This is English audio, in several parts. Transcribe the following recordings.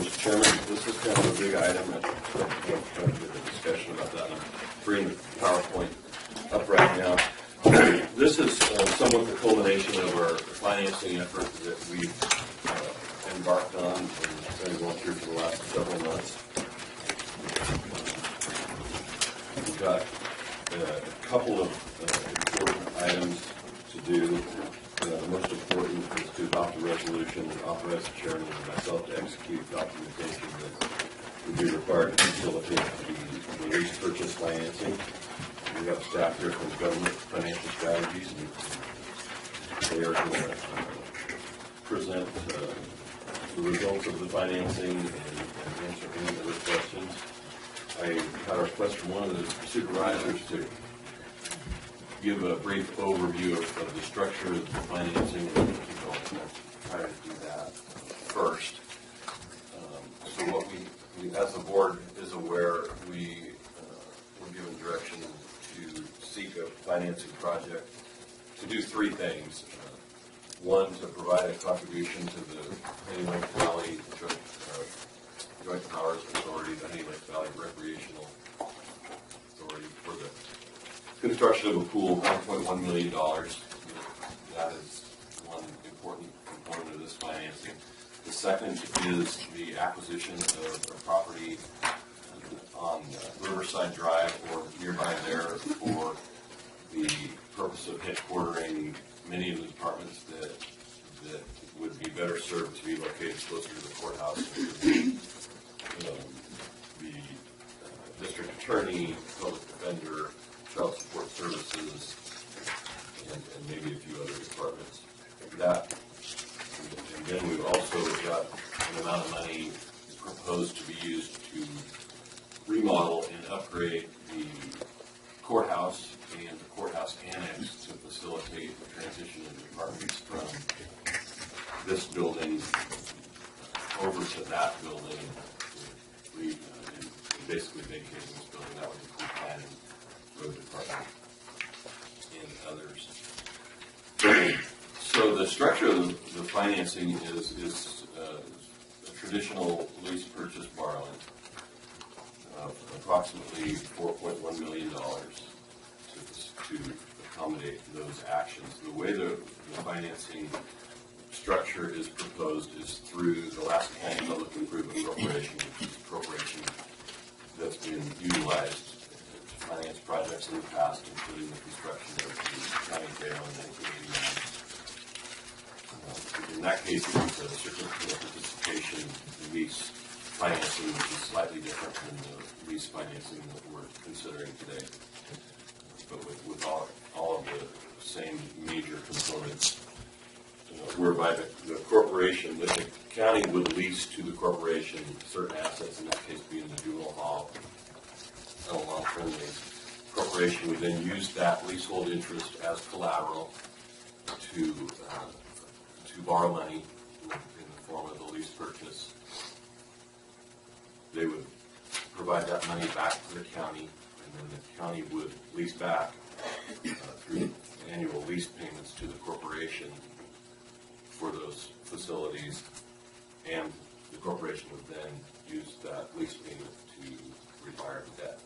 Mr. Chairman, this is kind of a big item. I can't kind of get a discussion about that. I'm bringing the PowerPoint up right now. This is somewhat the culmination of our financing effort that we've embarked on and been going through for the last several months. We've got a couple of important items to do. The most important is to adopt a resolution that authorizes the chairman and myself to execute documentation that would be required to facilitate the lease purchase financing. We have staff here from Government Financial Strategies, and they are going to present the results of the financing and answer any other questions. I had a request from one of the supervisors to give a brief overview of the structure of the financing. I'll try to do that first. So what we, as the board is aware, we were given direction to seek a financing project to do three things. One, to provide a contribution to the Honey Lake Valley Joint Powers Authority, the Honey Lake Valley Recreational Authority, for the construction of a pool, $1.1 million. That is one important component of this financing. The second is the acquisition of a property on Riverside Drive or nearby there for the purpose of headquartering many of the departments that would be better served to be located closer to the courthouse. The district attorney, public defender, child support services, and maybe a few other departments. That, and then we've also got an amount of money proposed to be used to remodel and upgrade the courthouse and the courthouse annex to facilitate the transition of the departments from this building over to that building, and basically vacating this building. That would include planning, road department, and others. So the structure of the financing is a traditional lease purchase borrowing of approximately $4.1 million to accommodate those actions. The way the financing structure is proposed is through the Lassen County Public Improvement Corporation, which is a corporation that's been utilized to finance projects in the past, including the construction of the county jail in 1989. In that case, it was a certificate of participation lease financing, which is slightly different than the lease financing that we're considering today, but with all of the same major components, whereby the corporation, the county would lease to the corporation certain assets, in that case being the juvenile hall, and a long-term lease. The corporation would then use that leasehold interest as collateral to borrow money in the form of the lease purchase. They would provide that money back to the county, and then the county would lease back through annual lease payments to the corporation for those facilities, and the corporation would then use that lease payment to retire the debt.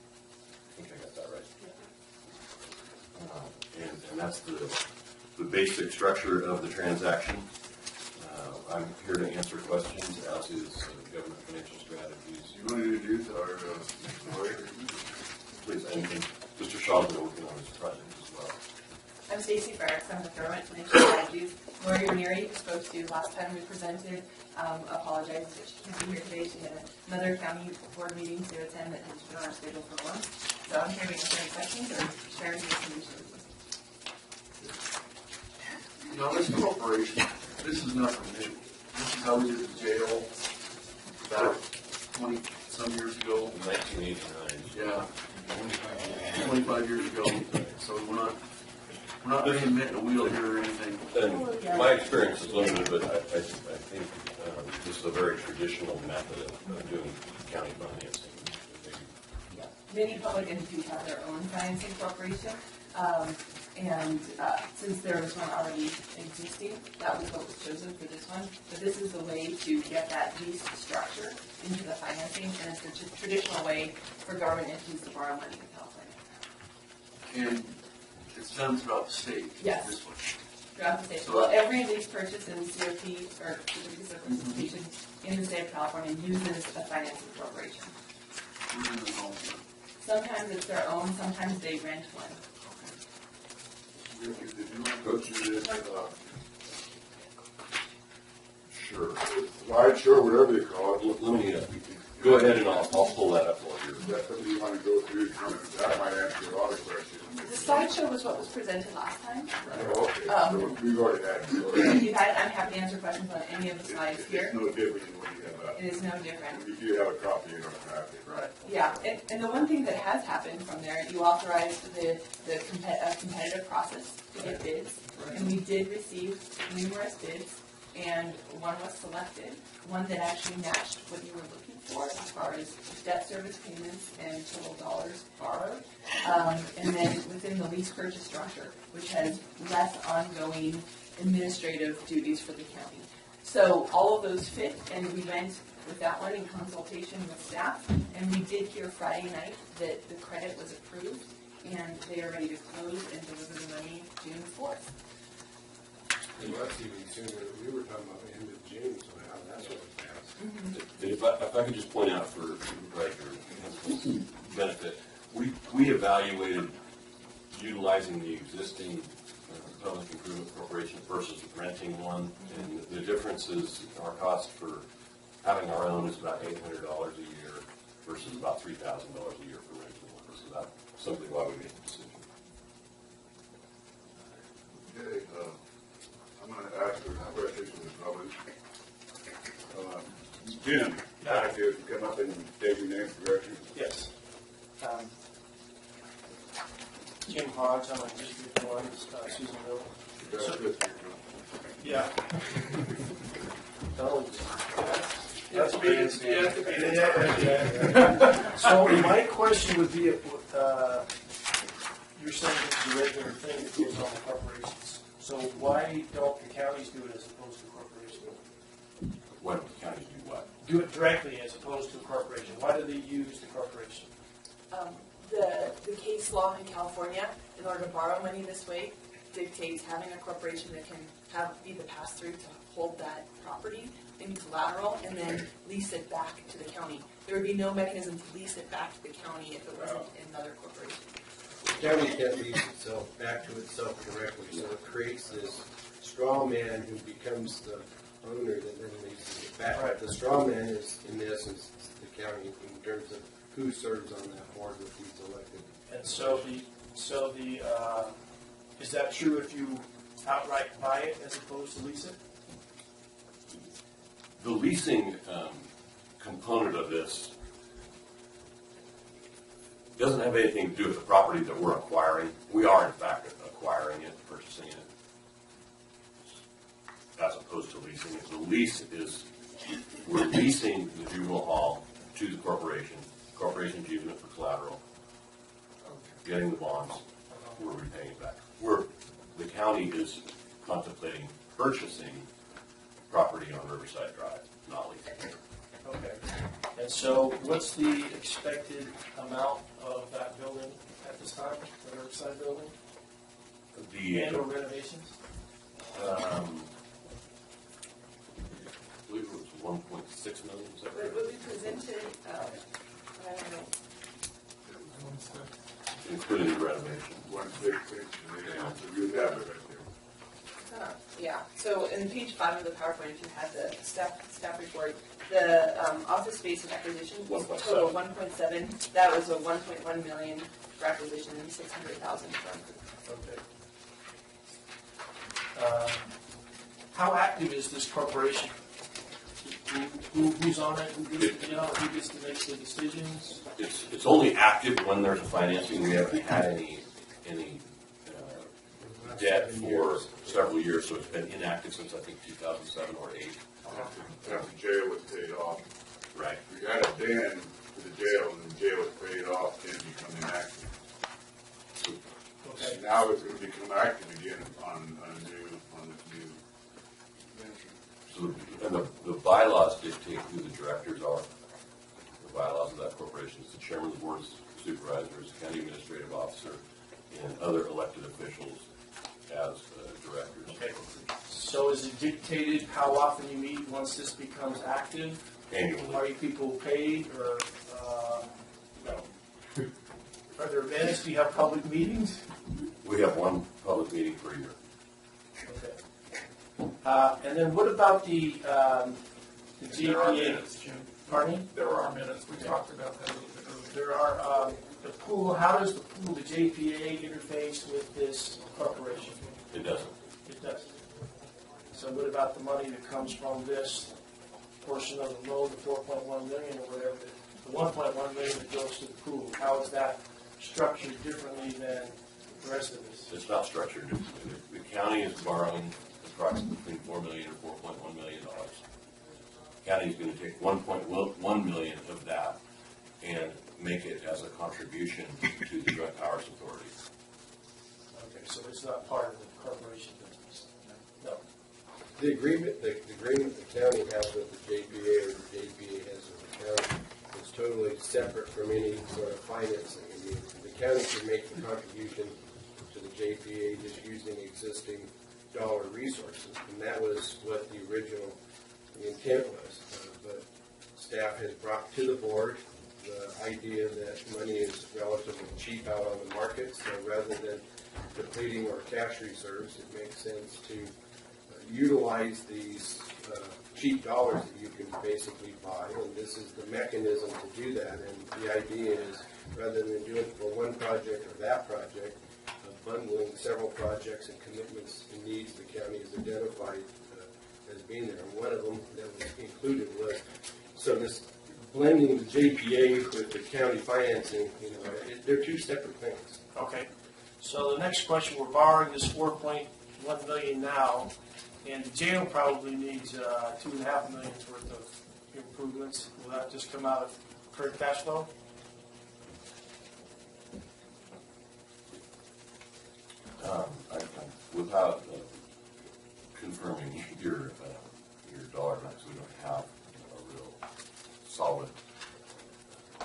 I think I got that right. And that's the basic structure of the transaction. I'm here to answer questions, as is Government Financial Strategies. You want to introduce our lawyer? Please, anything. Mr. Shaw's been working on this project as well. I'm Stacey Ferris. I'm with Government Financial Strategies. Lori Ranieri spoke to last time we presented. Apologizes that she can't be here today. She had another county board meeting to attend that has been on our schedule for months. So I'm here to answer any questions or share any information. You know, this corporation, this is nothing new. This is how we did the jail about 20-some years ago. 1989. Yeah, 25 years ago. So we're not reinventing a wheel here or anything. And my experience is limited, but I think this is a very traditional method of doing county financing. Yeah. Many public entities have their own financing corporation. And since there was one already existing, that was what was chosen for this one. But this is the way to get that lease structure operating, and it's the traditional way for government entities to borrow money in California. And it's done throughout the state. Yes. This one. Throughout the state. So- Well, every lease purchase in COP, or certificates of participation in the state of California uses a financing corporation. Who's in the home? Sometimes it's their own, sometimes they rent one. Did you want to go through this, Sure. slideshow, whatever they call it? Let me, go ahead and I'll pull that up for you. Is that something you want to go through? That might answer a lot of questions. The slideshow was what was presented last time. Oh, okay, so we've already had it. If you had, I'm happy to answer questions on any of the slides here. It's no different than what you have It is no different. If you have a copy, you don't have it, right? Yeah, and the one thing that has happened from there, you authorized the competitive process to get bids, and we did receive numerous bids, and one was selected, one that actually matched what you were looking for as far as debt service payments and total dollars borrowed, and then within the lease purchase structure, which has less ongoing administrative duties for the county. So all of those fit, and we went with that one in consultation with staff, and we did hear Friday night that the credit was approved, and they are ready to close and deliver the money June 4th. And that's even sooner. We were talking about the end of June, so now that's what it passed. If I could just point out for your benefit, we evaluated utilizing the existing public improvement corporation versus renting one, and the difference is our cost for having our own is about $800 a year versus about $3,000 a year for renting one. So that's simply why we made the decision. Okay, I'm going to ask a question to the public. Jim, if you come up and state your name for record. Yes. Jim Hodge, I'm on District 1, Susanville. That's So- good. Yeah. No, That's fancy. So my question would be, you're saying it's a regular thing that goes on with corporations. So why don't the counties do it as opposed to corporations? Why don't the counties do what? Do it directly as opposed to a corporation? Why do they use the corporation? The case law in California, in order to borrow money this way, dictates having a corporation that can be the pass-through to hold that property in collateral and then lease it back to the county. There would be no mechanism to lease it back to the county if it wasn't another corporation. The county can't lease itself back to itself directly, so it creates this straw man who becomes the owner that then leases it back. Right. The straw man is, in essence, the county in terms of who serves on that board with these elected. And so is that true if you outright buy it as opposed to lease it? The leasing component of this doesn't have anything to do with the property that we're acquiring. We are, in fact, acquiring it, purchasing it, as opposed to leasing it. The lease is, we're leasing the juvenile hall to the corporation. Corporation's using it for collateral, getting the bonds, we're repaying it back. The county is contemplating purchasing property on Riverside Drive, not leasing it. Okay. And so what's the expected amount of that building at this time, the Riverside building? Annual renovations? I believe it was 1.6 million, is that But right? what we presented, I don't know, Including the renovation. 166, so you have it right there. yeah. So in page 5 of the PowerPoint, if you had the staff report, the office space and acquisition was 1.7. total 1.7. That was a 1.1 million for acquisition and 600,000 for improvement. Okay. How active is this corporation? Who's on it? Who gets to make the decisions? It's only active when there's a financing. We haven't had any debt for several years, so it's been inactive since I think 2007 or 8. After the jail was paid off. Right. We had a ban for the jail, and the jail was paid off, then it become inactive. Okay. Now it's going to become active again on this new venture. So, and the bylaws dictate who the directors are. bylaws of that corporation is the chairman of the board of supervisors, county administrative officer, and other elected officials as directors. Okay. So is it dictated how often you meet once this becomes active? Annually. Are you people paid, or No. are there events? Do you have public meetings? We have one public meeting per year. Okay. And then what about the There are GPA? minutes, Jim. Pardon me? There are minutes. We talked about that a little bit earlier. There are, the pool, how does the pool, the JPA interface with this corporation? It doesn't. It does. So what about the money that comes from this portion of the loan, the 4.1 million or whatever, the 1.1 million that goes to the pool? How is that structured differently than the rest of this? It's not structured. The county is borrowing approximately between $4 million and $4.1 million. The county is going to take 1.1 million of that and make it as a contribution to the Joint Powers Authority. Okay, so it's not part of the corporation business? No. The agreement the county has with the JPA or the JPA has with the county is totally separate from any sort of financing. I mean, the county can make the contribution to the JPA just using existing dollar resources, and that was what the original intent was. But staff has brought to the board the idea that money is relatively cheap out on the market, so rather than depleting our cash reserves, it makes sense to utilize these cheap dollars that you can basically buy, and this is the mechanism to do that. And the idea is, rather than do it for one project or that project, bundling several projects and commitments and needs the county has identified as being there. And one of them that was included was, so this blending the JPA with the county financing, they're two separate things. Okay. So the next question, we're borrowing this 4.1 million now, and the jail probably needs 2.5 million worth of improvements. Will that just come out of current cash flow? Without confirming your dollar amounts, we don't have a real solid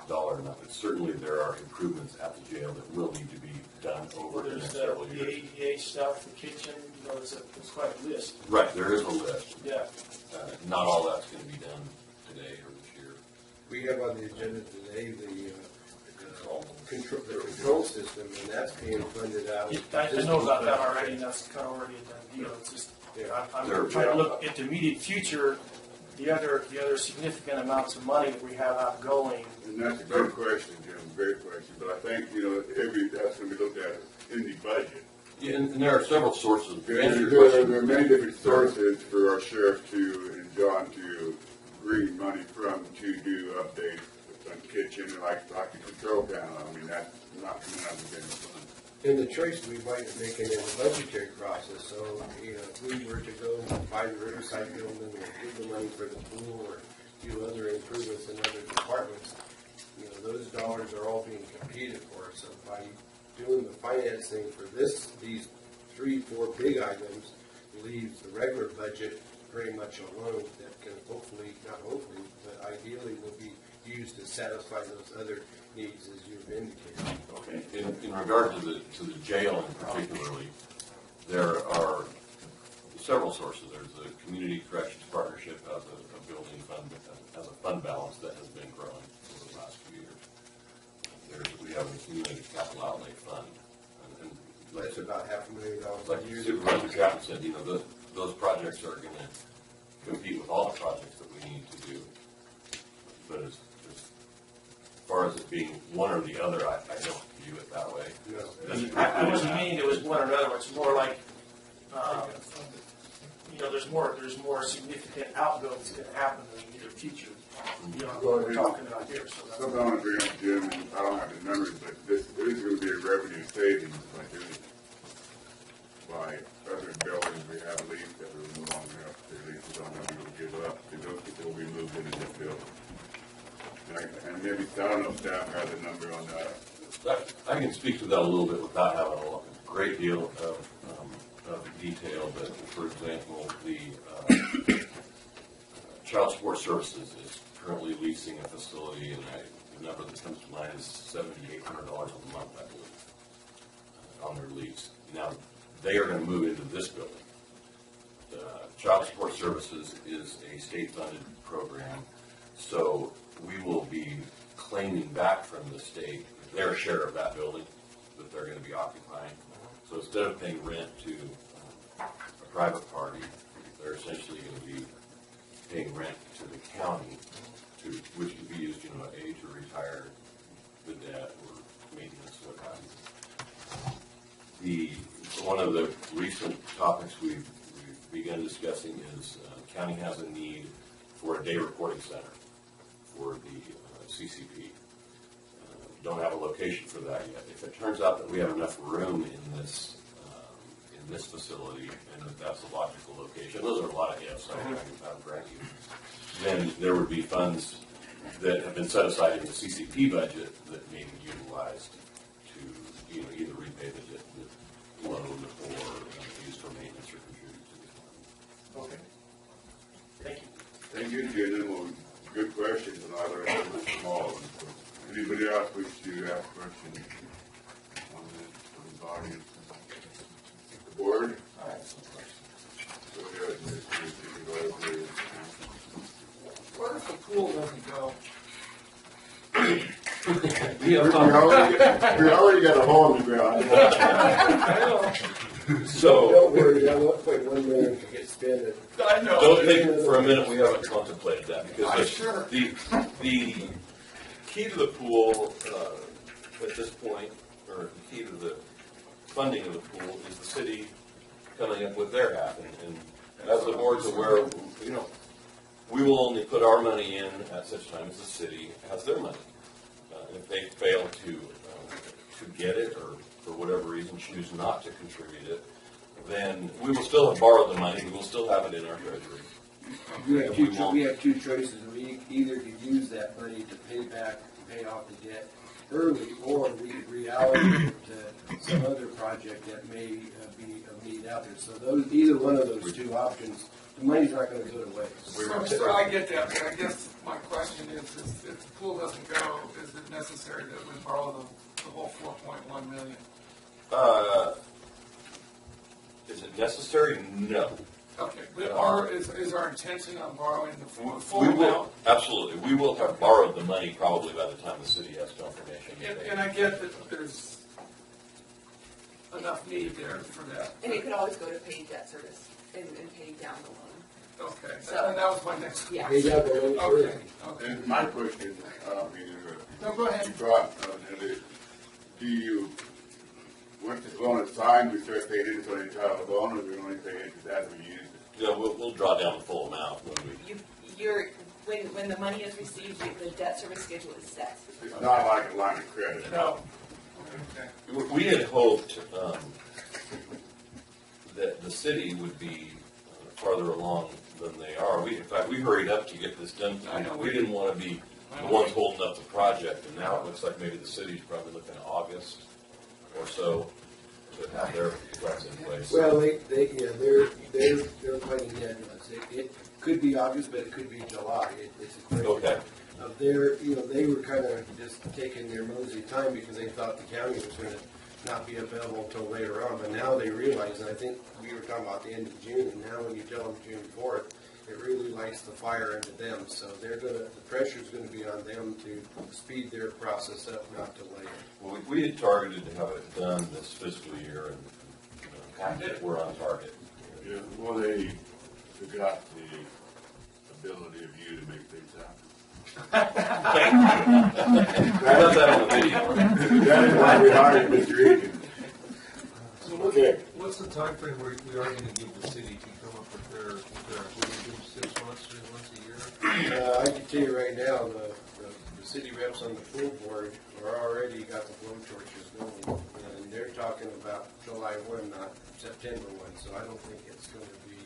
dollar amount. But certainly there are improvements at the jail that will need to be done over the There's next the several years. ADA stuff, the kitchen, it's quite a list. Right, there is a list. Yeah. Not all that's going to be done today or this year. We have on the agenda today the control system, and that's being funded out. I know about that already, and that's kind of already a done deal. It's just, I'm trying to look at the immediate future, the other significant amounts of money that we have outgoing. And that's a good question, Jim, great question, but I think, that's going to be looked at in the budget. Yeah, and there are several sources. There are many different sources for our sheriff and John to bring money from to do updates on kitchen, like the control panel. I mean, that's not coming out of the general fund. And the choice we might be making in the budgetary process, so, if we were to go buy the Riverside building or give the money for the pool or do other improvements in other departments, those dollars are all being competed for. So by doing the financing for these 3-4 big items leaves the regular budget very much alone that can but ideally will be used to satisfy those other needs as you've indicated. Okay. In regard to the jail in particularly, there are several sources. There's the Community Corrections Partnership as a building fund, as a fund balance that has been growing over the last few years. We have an accumulated capital outlay fund. And That's about $500,000 like a year. Supervisor Chapman said, those projects are going to compete with all the projects that we need to do. But as far as it being one or the other, I don't view it that way. No. I wasn't meaning it was one or another. It's more like, there's more significant outgoings going to happen in the near future. What we're talking about here. So Something I want to bring up, Jim, and I don't have the numbers, but there is going to be a revenue savings by other buildings we have leased that we no longer have to lease, don't have people to give up, and those people will be moved into this building. And maybe, I don't know if staff has a number on that. I can speak to that a little bit without having a great deal of detail, but for example, the child support services is currently leasing a facility, and the number that comes to mind is $7,800 a month, I believe, on their lease. Now, they are going to move into this building. Child Support Services is a state-funded program, so we will be claiming back from the state their share of that building that they're going to be occupying. So instead of paying rent to a private party, they're essentially going to be paying rent to the county, which can be used, A, to retire the debt or maintenance, what have you. One of the recent topics we've begun discussing is county has a need for a day reporting center for the CCP. Don't have a location for that yet. If it turns out that we have enough room in this facility, and that that's a logical location, those are a lot of ifs, I'm grant you, then there would be funds that have been set aside in the CCP budget that may be utilized to either repay the loan or used for maintenance or contribute to the fund. Okay. Thank you. Thank you, Jim. Well, good questions, and I'll answer them small. Anybody else wish to ask questions on this from the audience? The board? I have some questions. Go ahead, Mr. Supervisor. What if the pool doesn't go? We already got a hole in the ground. So, Don't worry, that $1.1 million can get spent. I know. don't think for a minute we haven't contemplated that, because Sure. the key to the pool at this point, or the key to the funding of the pool, is the city coming up with their half. And as the board's aware, we will only put our money in at such time as the city has their money. If they fail to get it, or for whatever reason choose not to contribute it, then we will still have borrowed the money. We will still have it in our treasury. We have two choices. We either could use that money to pay off the debt early, or we could reallocate it to some other project that may be of need out there. So either one of those two options, the money's not going to go to waste. So I get that, but I guess my question is if the pool doesn't go, is it necessary that we borrow the whole $4.1 million? Is it necessary? No. Okay, but is our intention on borrowing the full We will, amount? absolutely. We will have borrowed the money probably by the time the city has confirmation. And I get that there's enough need there for that. And it could always go to pay debt service and pay down the loan. Okay, So- and that was my next question. Yeah. Pay down the loan Okay, early. okay. And my question, No, go ahead. you brought, once the loan is signed, we start paying interest on the entire loan, or we only pay interest as we use it? Yeah, we'll draw down the full amount when we. When the money is received, the debt service schedule is set. It's not like a line of credit. No. Okay. We had hoped that the city would be farther along than they are. In fact, we hurried up to get this done. I know. We didn't want to be the ones holding up the project, and now it looks like maybe the city's probably looking at August or so to have their plans in place. Well, they're planning deadlines. It could be August, but it could be July. It's a question. Okay. They were kind of just taking their mosey time because they thought the county was going to not be available until later on. But now they realize, and I think we were talking about the end of June, and now when you tell them June 4th, it really lights the fire into them. So the pressure's going to be on them to speed their process up, not delay it. Well, we had targeted to have it done this fiscal year, and we're on target. Yeah, well, they forgot the ability of you to make things happen. Thank you. I love that on the video. That is why we hired Mr. Egan. So Okay. what's the timeframe where we are going to give the city to come up with their what do you do, 6 months, 3 months, a year? I can tell you right now, the city reps on the pool board are already got the blow torches going, and they're talking about July 1, not September 1. So I don't think it's going to be.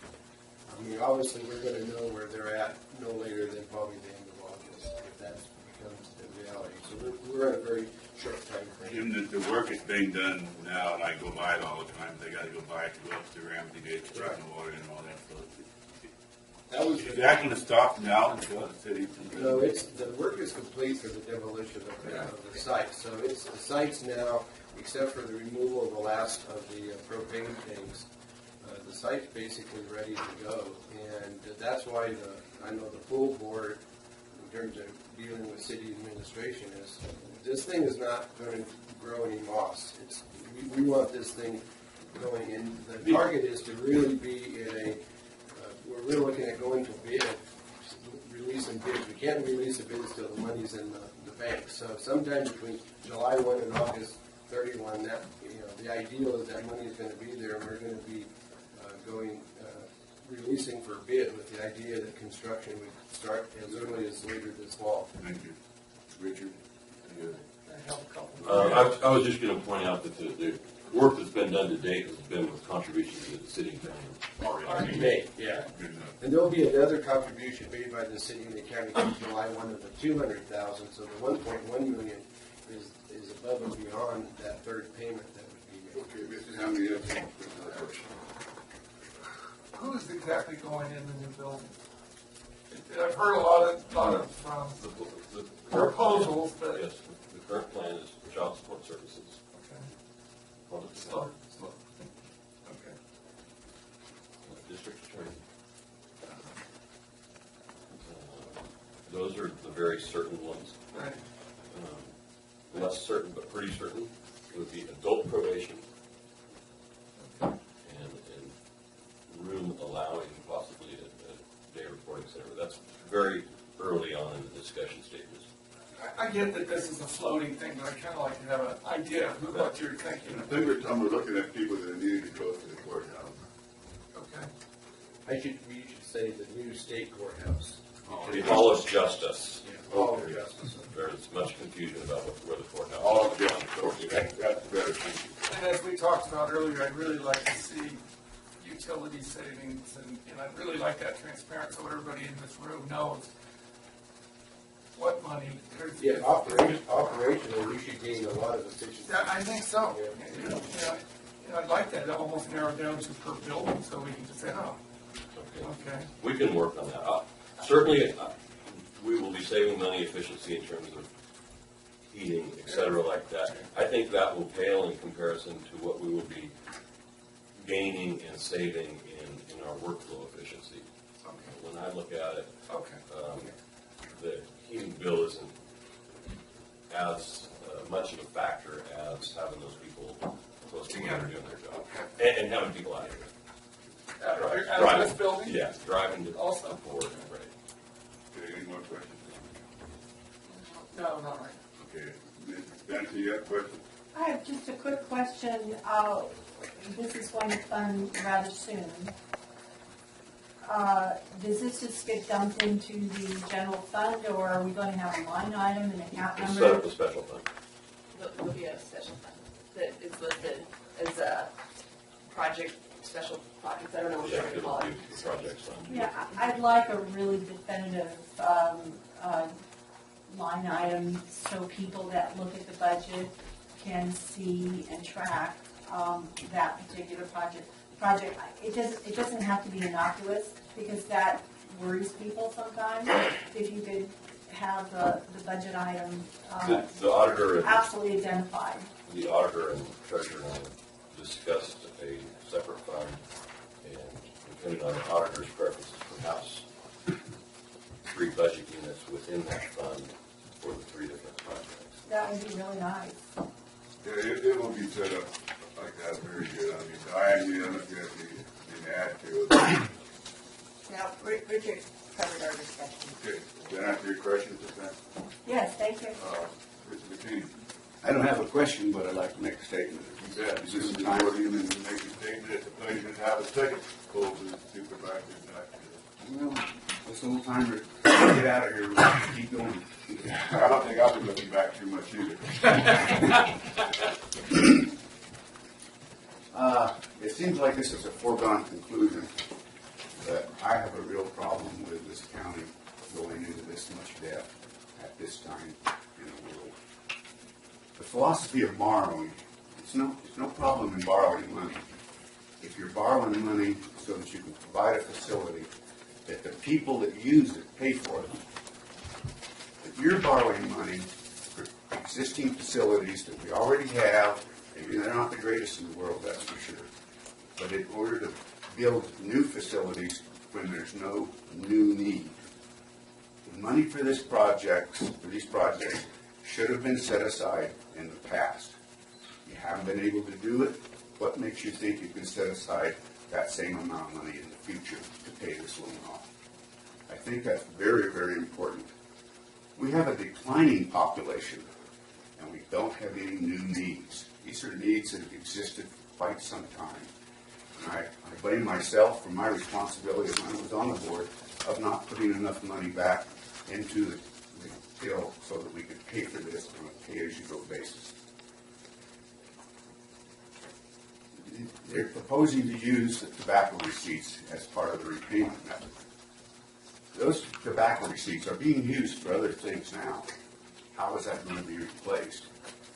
I mean, obviously we're going to know where they're at no later than probably the end of August, if that becomes the reality. So we're in a very short time frame. Jim, the work is being done now, and I go by it all the time. They gotta go by it to go up to Ramsey Gate, to check the water and all that stuff. That was, Is that gonna stop now until the city? no, the work is complete for the demolition of the site. So the site's now, except for the removal of the last of the propane tanks, the site's basically ready to go. And that's why I know the full board, in terms of dealing with city administration, is this thing is not going to grow any moss. We want this thing going in. The target is to really be in a, we're looking at going to bid, releasing bids. We can't release the bids till the money's in the bank. So sometime between July 1 and August 31, that, the ideal is that money is going to be there, and we're going to be releasing for bid with the idea that construction would start as early as later this fall. Thank you. Richard? I have a couple. I was just going to point out that the work that's been done to date has been with contributions that the city and county already made. Yeah. Good enough. And there'll be another contribution made by the city and the county on July 1 of the 200,000. So the 1.1 million is above and beyond that third payment that would be made. Okay, Mr. Hamley, you have some question. Who is exactly going in the new building? I've heard a lot of The proposals, but. Yes, the current plan is child support services. Okay. Public Slow. Okay. District attorney. Those are the very certain ones. Right. Less certain, but pretty certain, would be adult probation and room allowing possibly a day reporting center. That's very early on in the discussion stages. I get that this is a floating thing, but I kind of like to have an idea of what you're thinking. I think we're looking at people that are needing to go to the courthouse. Okay. We should say the new state courthouse. The Hall of Justice. Hall of Justice. There's much confusion about where the courthouse is. All of them, okay, that's better. And as we talked about earlier, I'd really like to see utility savings, and I'd really like that transparent so everybody in this room knows what money. Yeah, operationally, we should gain a lot of efficiency. Yeah, I think so. Yeah. I'd like that to almost narrow down to per building, so we can just say, oh, okay. We can work on that. Certainly, we will be saving money, efficiency in terms of heating, et cetera, like that. I think that will pale in comparison to what we will be gaining and saving in our workflow efficiency. Okay. When I look at it, Okay. the heating bill isn't as much of a factor as having those people close together doing their job. And having people out here. Out of this building? Yeah, driving to Also. board, right. Okay, any more questions? No, not right. Okay, Ms. Benson, you have a question? I have just a quick question. This is going to fund rather soon. Does this just get dumped into the general fund, or are we going to have a line item and account We'll number? set up a special fund. There'll be a special fund that is listed as a project, special projects, I don't know what Yeah, they're going to call it'll it. be the project fund. Yeah, I'd like a really definitive line item so people that look at the budget can see and track that particular project. It doesn't have to be innocuous, because that worries people sometimes. If you could have the budget item The auditor, absolutely identified. the auditor and treasurer and I discussed a separate fund, and depending on the auditor's preferences, perhaps 3 budget units within that fund for the 3 different projects. That would be really nice. Yeah, it will be set up like that, very good. I mean, I am the other guy to add to it. Now, Richard covered our discussion. Okay, does that answer your question, Susan? Yes, thank you. Mr. McKinney? I don't have a question, but I'd like to make a statement. You bet. This is the podium and make a statement. It's a pleasure to have a second full supervisor. Well, it's a little time to get out of here. We'll keep going. I don't think I'll be looking back too much either. It seems like this is a foregone conclusion, but I have a real problem with this county going into this much debt at this time in the world. The philosophy of borrowing, it's no problem in borrowing money. If you're borrowing money so that you can provide a facility that the people that use it pay for it. If you're borrowing money for existing facilities that we already have, maybe they're not the greatest in the world, that's for sure. But in order to build new facilities when there's no new need, the money for these projects should have been set aside in the past. You haven't been able to do it. What makes you think you can set aside that same amount of money in the future to pay this loan off? I think that's very, very important. We have a declining population, and we don't have any new needs. These are needs that have existed for quite some time. And I blame myself for my responsibility when I was on the board of not putting enough money back into the bill so that we could pay for this on a pay-as-you-go basis. They're proposing to use the tobacco receipts as part of the repayment method. Those tobacco receipts are being used for other things now. How is that going to be replaced?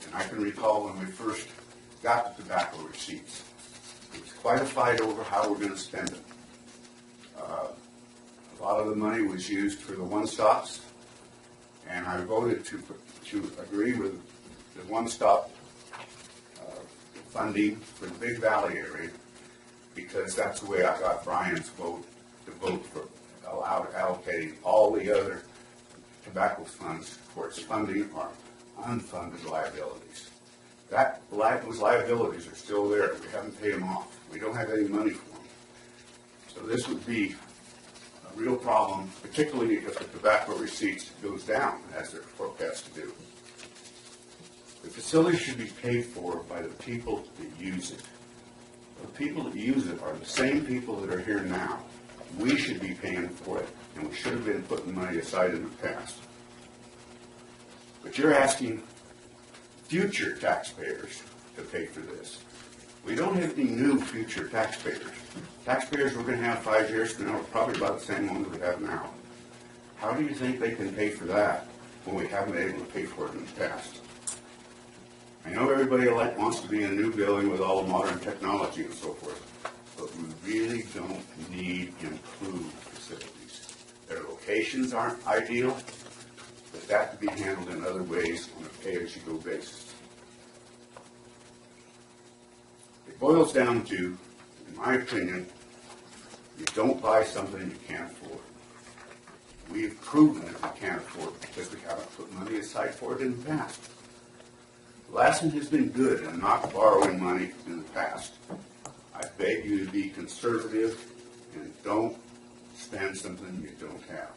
And I can recall when we first got the tobacco receipts, it was quite a fight over how we're going to spend them. A lot of the money was used for the one-stops, and I voted to agree with the one-stop funding for the Big Valley area, because that's the way I got Brian's vote to vote for allocating all the other tobacco funds towards funding our unfunded liabilities. Those liabilities are still there. We haven't paid them off. We don't have any money for them. So this would be a real problem, particularly if the tobacco receipts goes down, as they're forecast to do. The facility should be paid for by the people that use it. The people that use it are the same people that are here now. We should be paying for it, and we should have been putting money aside in the past. But you're asking future taxpayers to pay for this. We don't have any new future taxpayers. Taxpayers we're going to have 5 years from now are probably about the same ones we have now. How do you think they can pay for that when we haven't been able to pay for it in the past? I know everybody wants to be in a new building with all the modern technology and so forth, but we really don't need improved facilities. Their locations aren't ideal, but that can be handled in other ways on a pay-as-you-go basis. It boils down to, in my opinion, you don't buy something you can't afford. We've proven that we can't afford it because we haven't put money aside for it in the past. Lassen has been good in not borrowing money in the past. I beg you to be conservative and don't spend something you don't have.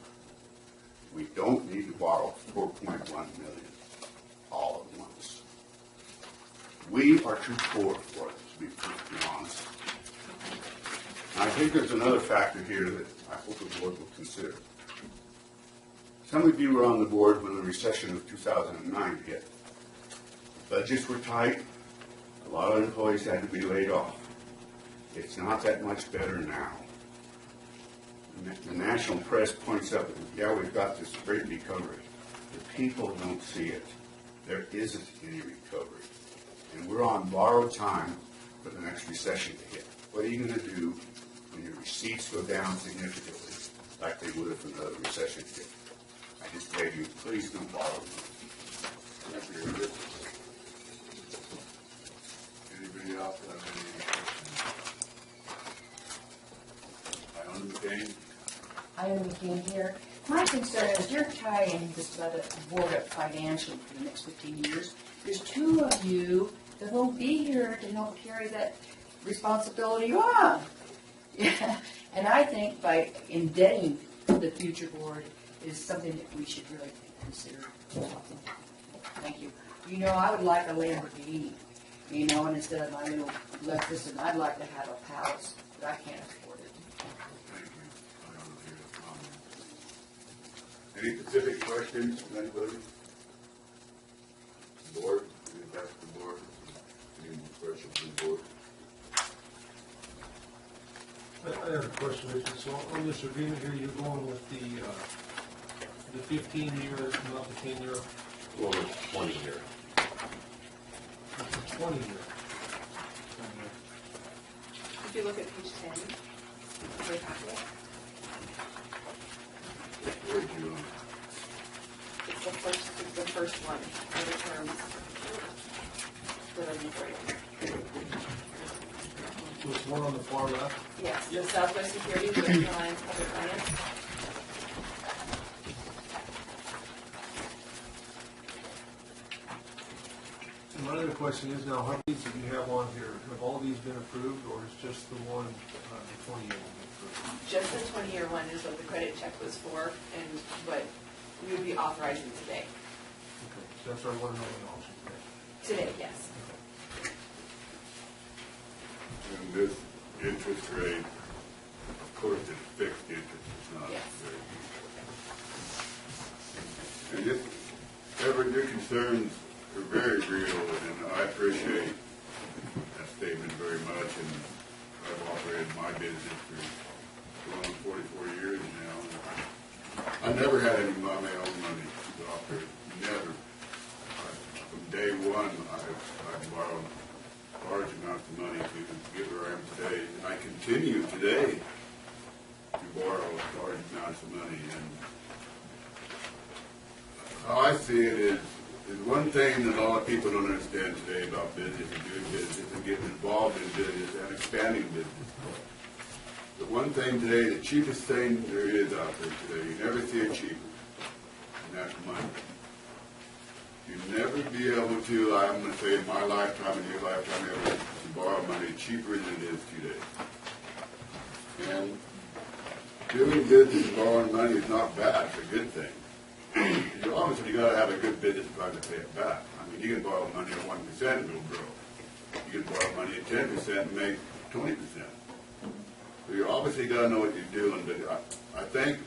We don't need to borrow $4.1 million all at once. We are too poor for it, to be perfectly honest. And I think there's another factor here that I hope the board will consider. Some of you were on the board when the recession of 2009 hit. Budgets were tight. A lot of employees had to be laid off. It's not that much better now. The national press points up, yeah, we've got this great recovery. The people don't see it. There isn't any recovery. And we're on borrowed time for the next recession to hit. What are you going to do when your receipts go down significantly, like they would if another recession hit? I just beg you, please don't borrow money. Thank you. Anybody else have any questions? Item McCain? I am again here. My concern is you're tying this board up financially for the next 15 years. There's two of you that won't be here to help carry that responsibility on. Yeah. And I think by indebting the future board is something that we should really consider. Thank you. You know, I would like a Lamborghini, you know, and instead of my little Lexus, and I'd like to have a Palace, but I can't afford it. Any specific questions from anybody? Board? Any back to the board? Any more questions from the board? I have a question, Richard. So on this agreement here, you're going with the 15-year, not the 10-year? Well, it's 20-year. It's a 20-year. If you look at page 10, very happy. Where'd you, It's the first one, for the terms that are before you. So it's one on the far left. Yes, the Southwest Security, the Alliance Public Finance. And my other question is now, how many that you have on here, have all these been approved, or is just the one, the 20-year one approved? Just the 20-year one is what the credit check was for, and what we would be authorizing today. Okay, so that's our $1 million option today. Today, yes. and this interest rate, of course, it's fixed interest, it's not Yes. very. And just, Everett, your concerns are very real, and I appreciate that statement very much, and I've operated my business for going on 44 years now. I never had any of my own money to operate, never. From day one, I've borrowed large amounts of money to get where I am today, and I continue today to borrow large amounts of money. And how I see it is one thing that a lot of people don't understand today about business and doing business and getting involved in business and expanding business. The one thing today, the cheapest thing there is out there today, you never see it cheaper, and that's money. You'll never be able to, I'm going to say in my lifetime and your lifetime, ever to borrow money cheaper than it is today. And doing business and borrowing money is not bad, it's a good thing. You obviously got to have a good business plan to pay it back. I mean, you can borrow money at 1% and it'll grow. You can borrow money at 10% and make 20%. So you obviously got to know what you're doing. But I think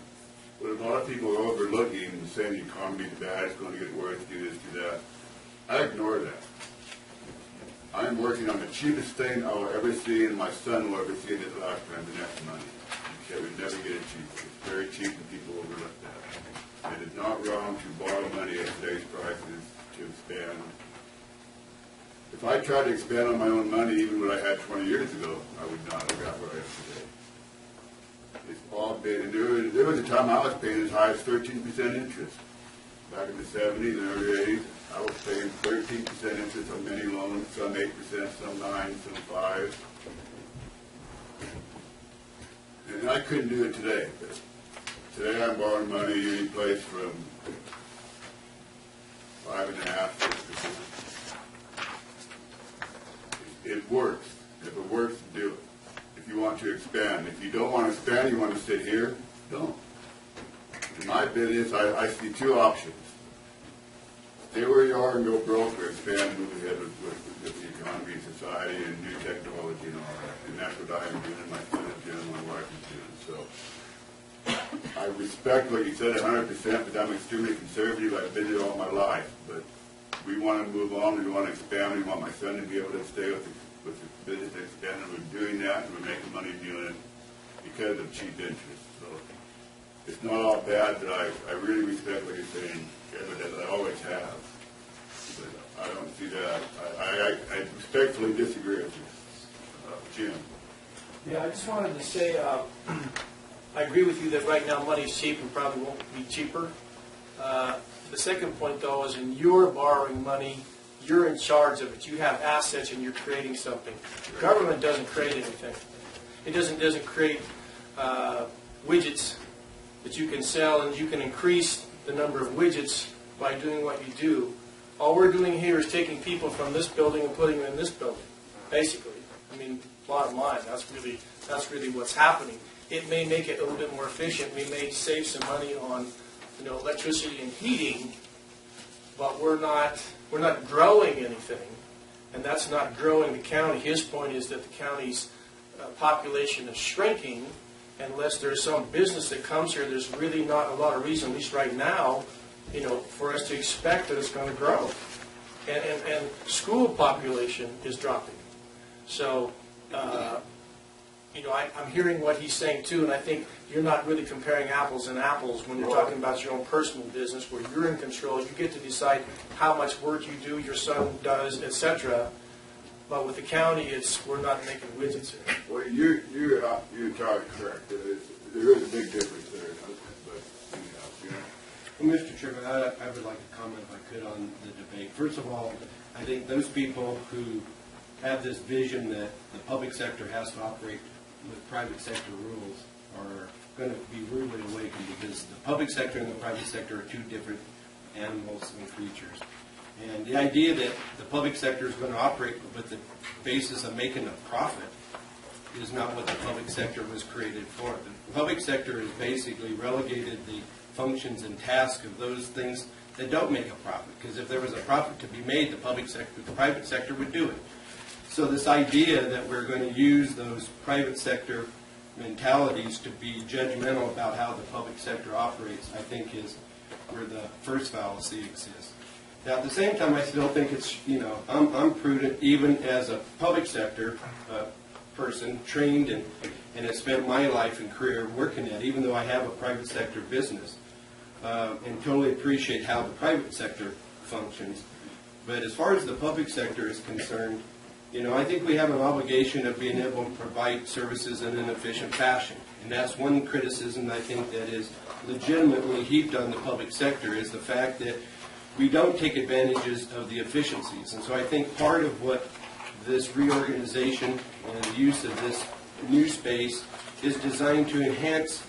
what a lot of people are overlooking and saying the economy's bad, it's going to get worse, do this, do that. I ignore that. I'm working on the cheapest thing I'll ever see, and my son will ever see in his lifetime, and that's money. Okay, we never get it cheap. It's very cheap, and people overlook that. It is not wrong to borrow money at today's prices to expand. If I tried to expand on my own money, even what I had 20 years ago, I would not have got where I am today. It's all been, and there was a time I was paying as high as 13% interest. Back in the 70s and early 80s, I was paying 13% interest on many loans, some 8%, some 9%, some 5%. And I couldn't do it today. But today I'm borrowing money any place from 5.5%, 6%. It works. If it works, do it. If you want to expand. If you don't want to expand, you want to sit here, don't. In my business, I see two options. Stay where you are and go broke, or expand and move ahead with the economy and society and new technology and all that. And that's what I am doing, my son is doing, my wife is doing. So I respect what you said 100%, but I'm extremely conservative. I've been it all my life. But we want to move on. We want to expand. We want my son to be able to stay with the business expand, and we're doing that, and we're making money doing it because of cheap interest. So it's not all bad, but I really respect what you're saying, Kevin, as I always have. But I don't see that. I respectfully disagree with you. Jim. Yeah, I just wanted to say, I agree with you that right now money's cheap and probably won't be cheaper. The second point, though, is in your borrowing money, you're in charge of it. You have assets and you're creating something. The government doesn't create anything. It doesn't create widgets that you can sell, and you can increase the number of widgets by doing what you do. All we're doing here is taking people from this building and putting them in this building, basically. I mean, bottom line, that's really what's happening. It may make it a little bit more efficient. We may save some money on, electricity and heating, but we're not growing anything, and that's not growing the county. His point is that the county's population is shrinking. Unless there's some business that comes here, there's really not a lot of reason, at least right now, for us to expect that it's going to grow. And school population is dropping. So, I'm hearing what he's saying too, and I think you're not really comparing apples and apples when you're talking about your own personal business where you're in control. You get to decide how much work you do, your son does, etc. But with the county, we're not making widgets here. Well, you're totally correct. there is a big difference there, but anyhow, you know. Well, Mr. Chairman, I would like to comment if I could on the debate. First of all, I think those people who have this vision that the public sector has to operate with private sector rules are going to be rudely awakened, because the public sector and the private sector are two different animals and creatures. And the idea that the public sector is going to operate with the basis of making a profit is not what the public sector was created for. The public sector has basically relegated the functions and tasks of those things that don't make a profit, because if there was a profit to be made, the private sector would do it. So this idea that we're going to use those private sector mentalities to be judgmental about how the public sector operates, I think is where the first fallacy exists. Now, at the same time, I still think it's, I'm prudent even as a public sector person, trained and have spent my life and career working at, even though I have a private sector business, and totally appreciate how the private sector functions. But as far as the public sector is concerned, I think we have an obligation of being able to provide services in an efficient fashion. And that's one criticism I think that is legitimately heaped on the public sector, is the fact that we don't take advantages of the efficiencies. And so I think part of what this reorganization and the use of this new space is designed to enhance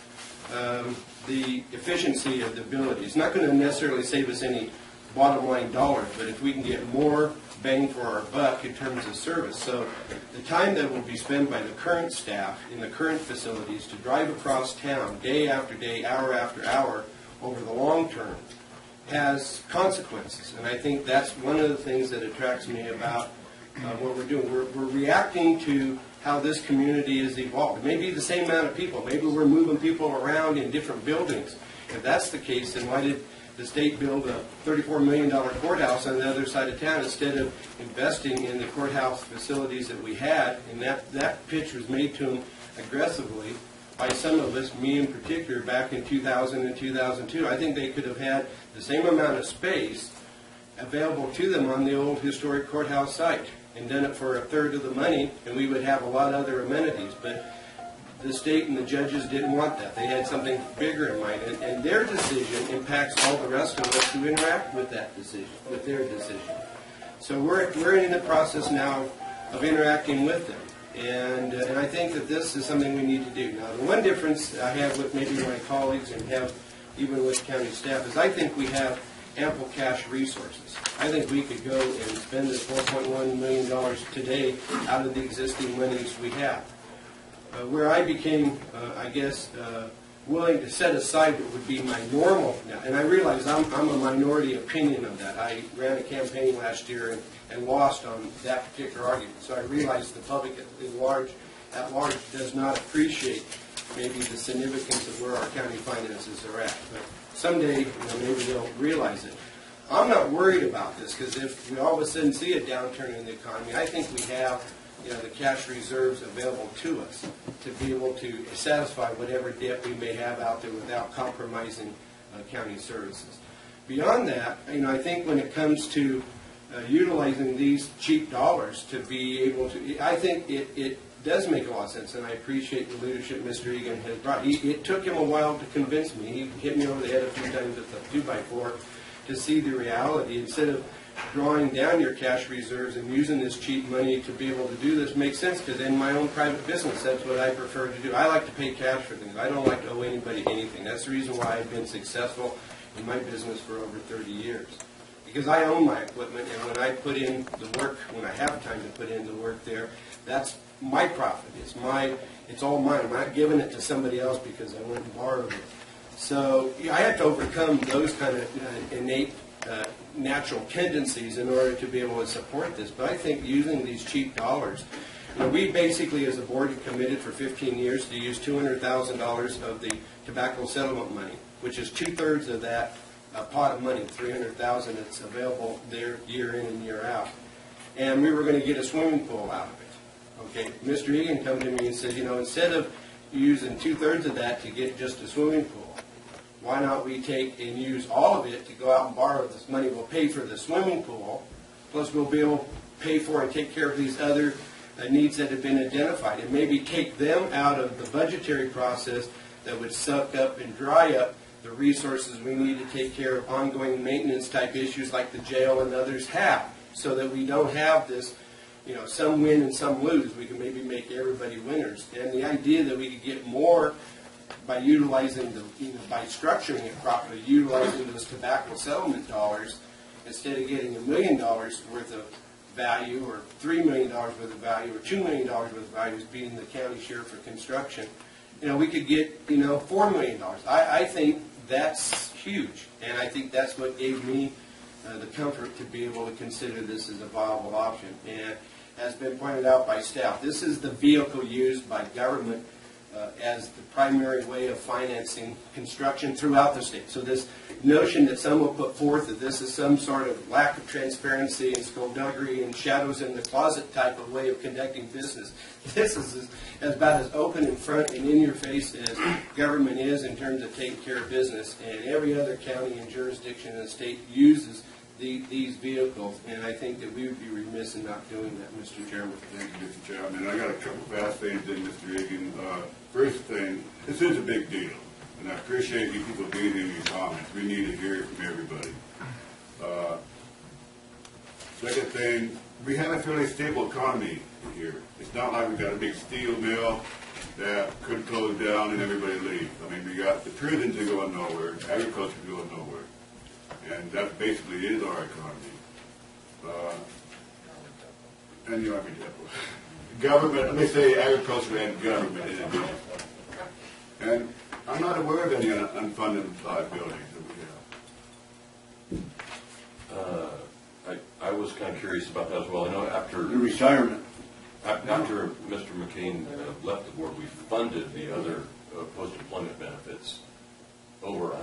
the efficiency of the ability. It's not going to necessarily save us any bottom line dollars, but if we can get more bang for our buck in terms of service. So the time that will be spent by the current staff in the current facilities to drive across town day after day, hour after hour over the long term has consequences. And I think that's one of the things that attracts me about what we're doing. We're reacting to how this community is evolved. It may be the same amount of people. Maybe we're moving people around in different buildings. If that's the case, then why did the state build a $34 million courthouse on the other side of town instead of investing in the courthouse facilities that we had? And that pitch was made to them aggressively by some of us, me in particular, back in 2000 and 2002. I think they could have had the same amount of space available to them on the old historic courthouse site and done it for a third of the money, and we would have a lot of other amenities. But the state and the judges didn't want that. They had something bigger in mind, and their decision impacts all the rest of us who interact with that decision, with their decision. So we're in the process now of interacting with them, and I think that this is something we need to do. Now, the one difference I have with maybe my colleagues and have even with county staff is I think we have ample cash resources. I think we could go and spend this $4.1 million today out of the existing monies we have. Where I became, willing to set aside what would be my normal, and I realize I'm a minority opinion of that. I ran a campaign last year and lost on that particular argument. So I realize the public at large does not appreciate maybe the significance of where our county finances are at. But someday, maybe they'll realize it. I'm not worried about this, because if we all of a sudden see a downturn in the economy, I think we have the cash reserves available to us to be able to satisfy whatever debt we may have out there without compromising county services. Beyond that, I think when it comes to utilizing these cheap dollars to be able to, I think it does make a lot of sense, and I appreciate the leadership Mr. Egan has brought. It took him a while to convince me. He hit me over the head a few times with a 2x4 to see the reality. Instead of drawing down your cash reserves and using this cheap money to be able to do this makes sense, because in my own private business, that's what I prefer to do. I like to pay cash for things. I don't like to owe anybody anything. That's the reason why I've been successful in my business for over 30 years. Because I own my equipment, and when I put in the work, when I have time to put in the work there, that's my profit. It's all mine. I'm not giving it to somebody else because I went and borrowed it. So I have to overcome those kind of innate natural tendencies in order to be able to support this. But I think using these cheap dollars, we basically as a board have committed for 15 years to use $200,000 of the tobacco settlement money, which is 2/3 of that pot of money, $300,000 that's available there year in and year out. And we were going to get a swimming pool out of it. Okay, Mr. Egan come to me and said, instead of using 2/3 of that to get just a swimming pool, why not we take and use all of it to go out and borrow this money? We'll pay for the swimming pool, plus we'll be able to pay for and take care of these other needs that have been identified, and maybe take them out of the budgetary process that would suck up and dry up the resources we need to take care of ongoing maintenance type issues like the jail and others have, so that we don't have this, some win and some lose. We can maybe make everybody winners. And the idea that we could get more by utilizing by structuring it properly, utilizing those tobacco settlement dollars, instead of getting $1 million worth of value, or $3 million worth of value, or $2 million worth of value as being the county share for construction, we could get, $4 million. I think that's huge, and I think that's what gave me the comfort to be able to consider this as a viable option. And as been pointed out by staff, this is the vehicle used by government as the primary way of financing construction throughout the state. So this notion that some will put forth that this is some sort of lack of transparency and skullduggery and shadows in the closet type of way of conducting business, this is about as open in front and in your face as government is in terms of taking care of business. And every other county and jurisdiction in the state uses these vehicles, and I think that we would be remiss in not doing that, Mr. Chairman. Thank you, Mr. Chairman. I got a couple fast things in, Mr. Egan. First thing, this is a big deal, and I appreciate you people being in your comments. We need to hear it from everybody. Second thing, we have a fairly stable economy here. It's not like we got a big steel mill that could close down and everybody leave. I mean, we got the prisons are going nowhere, agriculture going nowhere. And that basically is our economy. And government, let me say agriculture and government in addition. And I'm not aware of any unfunded liabilities that we have. I was kind of curious about that as well. I know after The retirement. After Mr. McCain left the board, we funded the other post-employment benefits over 100% now.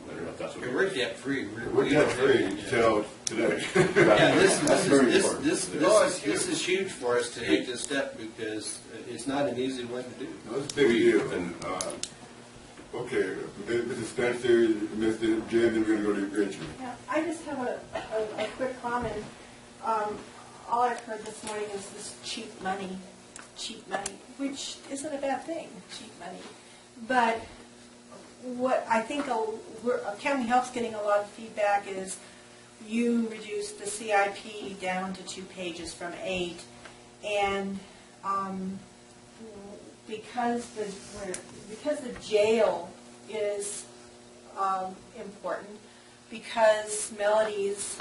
I don't know if that's what We're debt free. We're debt free until today. Yeah, this is huge for us to take this step because it's not an easy one to do. No, it's a big deal. And, okay, Mrs. Spencer, Mr. Jim, and we're going to go to Richard. Yeah, I just have a quick comment. All I've heard this morning is this cheap money, which isn't a bad thing, cheap money. But what I think County Health's getting a lot of feedback is you reduced the CIP down to 2 pages from 8, and because the jail is important, because Melody's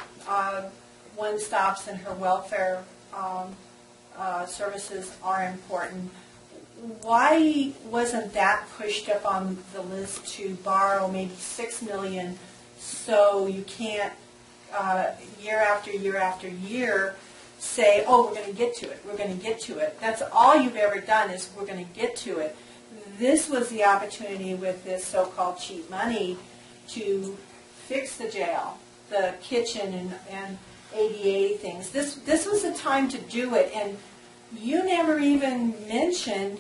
one-stops and her welfare services are important, why wasn't that pushed up on the list to borrow maybe $6 million so you can't year after year after year say, oh, we're going to get to it, we're going to get to it. That's all you've ever done is we're going to get to it. This was the opportunity with this so-called cheap money to fix the jail, the kitchen and ADA things. This was the time to do it, and you never even mentioned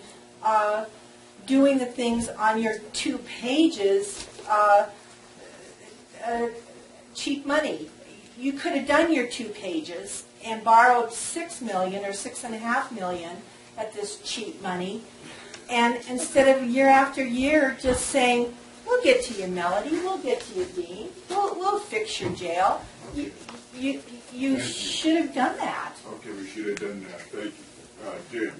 doing the things on your 2 pages, cheap money. You could have done your 2 pages and borrowed $6 million or $6.5 million at this cheap money, and instead of year after year just saying, we'll get to you, Melody, we'll get to you, Dean, we'll fix your jail. You should have done that. Okay, we should have done that. Thank you. Jim.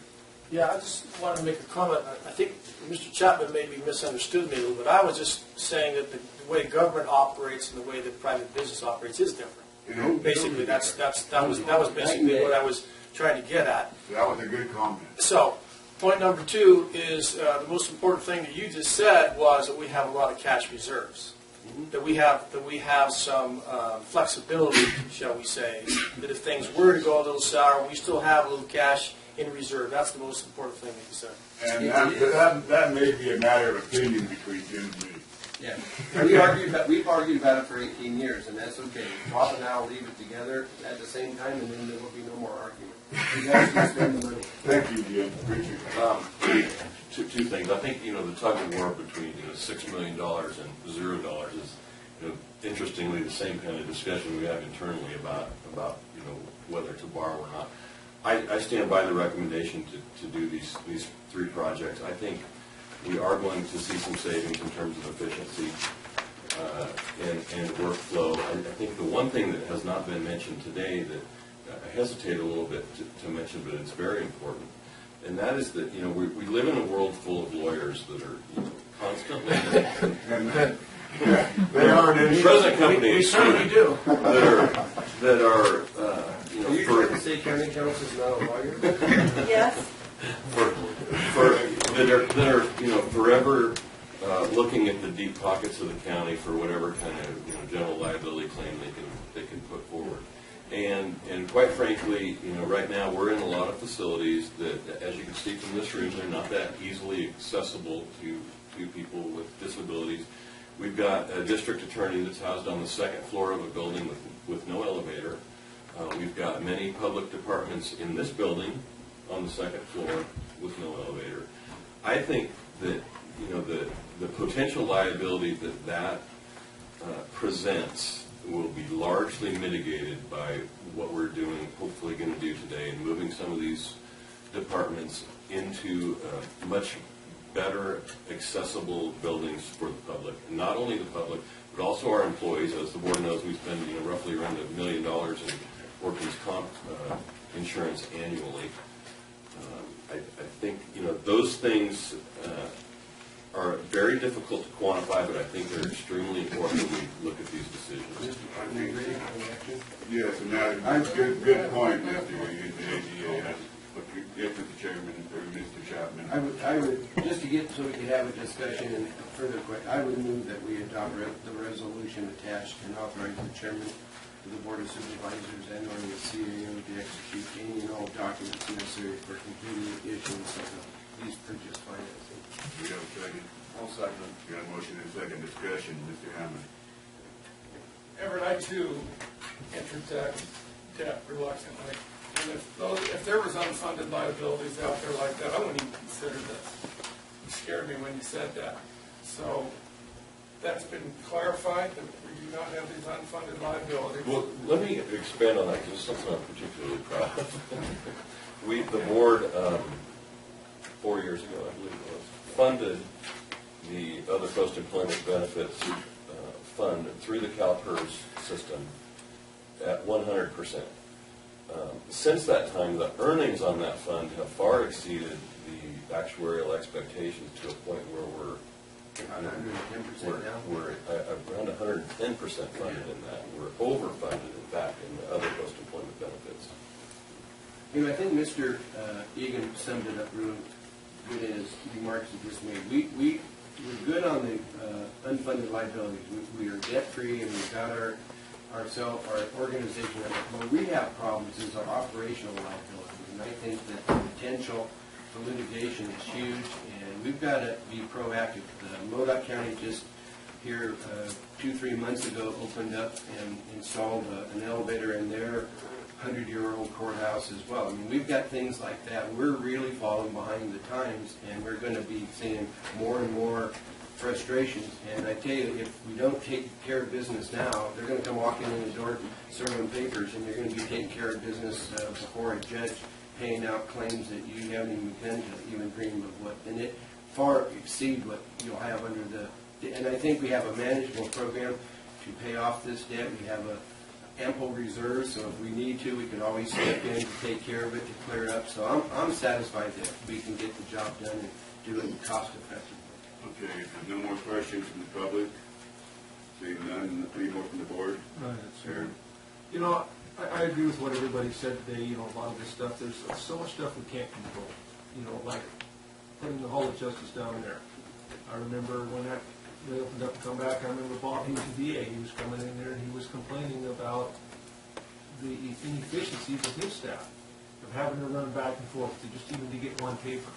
Yeah, I just wanted to make a comment. I think Mr. Chapman maybe misunderstood me a little bit. I was just saying that the way government operates and the way that private business operates is different. Basically, that was basically what I was trying to get at. That was a good comment. So, point number 2 is the most important thing that you just said was that we have a lot of cash reserves. That we have some flexibility, shall we say, that if things were to go a little sour, we still have a little cash in reserve. That's the most important thing that you said. And that may be a matter of opinion between Jim and me. Yeah, we've argued about it for 18 years, and that's okay. Bob and I will leave it together at the same time, and then there will be no more argument. You guys can spend the money. Thank you, Jim. Appreciate it. Two things. I think the tug of war between $6 million and $0 is interestingly the same kind of discussion we have internally about whether to borrow or not. I stand by the recommendation to do these 3 projects. I think We are going to see some savings in terms of efficiency and workflow. And I think the one thing that has not been mentioned today that I hesitate a little bit to mention, but it's very important, and that is that, you know, we live in a world full of lawyers that are, you know, constantly They aren't any. present company We certainly do. that are you know, Are you trying to say county council's not a lawyer? Yes? that are you know, forever looking at the deep pockets of the county for whatever kind of, you know, general liability claim they can put forward. And quite frankly, you know, right now we're in a lot of facilities that, as you can see from this room, they're not that easily accessible to people with disabilities. We've got a district attorney that's housed on the second floor of a building with no elevator. We've got many public departments in this building on the second floor with no elevator. I think that, you know, the potential liability that presents will be largely mitigated by what we're doing, hopefully going to do today, and moving some of these departments into much better accessible buildings for the public. And not only the public, but also our employees. As the board knows, we spend, you know, roughly around $1 million in workers' comp insurance annually. I think, you know, those things are very difficult to quantify, but I think they're extremely important when we look at these decisions. Yes, and that's a good point, Mr. ADA. Yes, Mr. Chairman, or Mr. Chapman. I would, just to get, so we could have a discussion and further question, I would move that we adopt the resolution attached and authorize the chairman of the Board of Supervisors and or the CAO to execute any and all documents necessary for completing the issuance of the lease purchase financing. We have a second. I'll second. We got a motion and a second discussion. Mr. Hammond. Everett, I too entered debt reluctantly. And if there was unfunded liabilities out there like that, I wouldn't even consider this. You scared me when you said that. So that's been clarified, that we do not have these unfunded liabilities. Well, let me expand on that, because it's something I'm particularly proud of. The board, 4 years ago, I believe it was, funded the other post-employment benefits fund through the CalPERS system at 100%. Since that time, the earnings on that fund have far exceeded the actuarial expectations to a point where we're 110% now? We're around 110% funded in that. We're overfunded, in fact, in the other post-employment benefits. You know, I think Mr. Egan summed it up really good in his remarks he just made. We're good on the unfunded liabilities. We are debt-free, and we've got our organization. Where we have problems is our operational liability, and I think that the potential for litigation is huge, and we've got to be proactive. Modoc County just here 2-3 months ago opened up and installed an elevator in their 100-year-old courthouse as well. I mean, we've got things like that. We're really falling behind the times, and we're going to be seeing more and more frustrations. And I tell you, if we don't take care of business now, they're going to come walking in the door, serving papers, and you're going to be taking care of business before a judge, paying out claims that you haven't even begun to even dream of what, and it far exceed what you'll have under the, and I think we have a manageable program to pay off this debt. We have a ample reserves, so if we need to, we can always step in to take care of it, to clear it up. So I'm satisfied that we can get the job done and do it cost effectively. Okay, if there's no more questions from the public, seeing none, any more from the board? Aaron? You know, I agree with what everybody said today. You know, a lot of this stuff, there's so much stuff we can't control. You know, like putting the Hall of Justice down there. I remember when they opened up and come back, I remember Bob, he was the DA, he was coming in there and he was complaining about the inefficiencies of his staff, of having to run back and forth to just even to get one paper.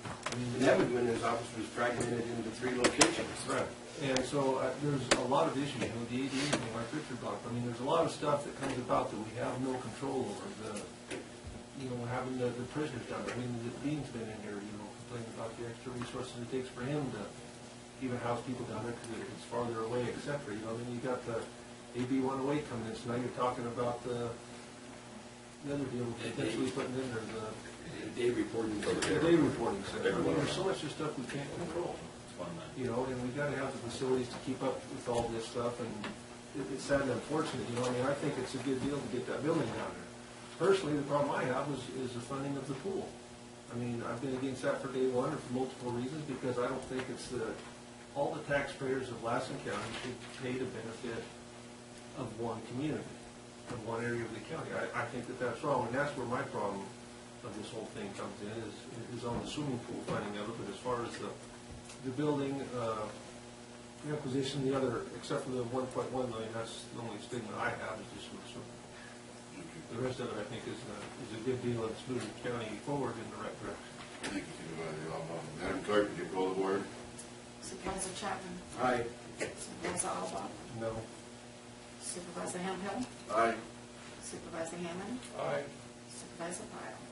I mean, And that was when his office was fragmented into 3 locations. Right. And so there's a lot of issues, you know, the AD, like Richard brought up. I mean, there's a lot of stuff that comes about that we have no control over. Having the prisoners down there. I mean, the dean's been in there, you know, complaining about the extra resources it takes for him to even house people down there because it's farther away, et cetera. You know, then you got the AB 108 coming in, so now you're talking about the the other deal, with potentially putting in there the Day reporting. day reporting center. I mean, there's so much of stuff we can't control. You know, and we gotta have the facilities to keep up with all this stuff, and it's sad and unfortunate, you know, I mean, I think it's a good deal to get that building down there. Personally, the problem I have is the funding of the pool. I mean, I've been against that for day one, or for multiple reasons, because I don't think it's all the taxpayers of Lassen County should pay the benefit of one community, of one area of the county. I think that that's wrong, and that's where my problem of this whole thing comes in, is on the swimming pool funding of it, but as far as the building, the acquisition, the other, except for the 1.1 million, that's the only stigma I have, is just with swimming. The rest of it, I think, is a good deal, and it's moving the county forward in the right direction. Thank you, Supervisor Alba. Madam Clerk, would you call the board? Supervisor Chapman. Aye. Supervisor Alba. No. Supervisor Hemphill. Aye. Supervisor Hammond. Aye. Supervisor Pyle.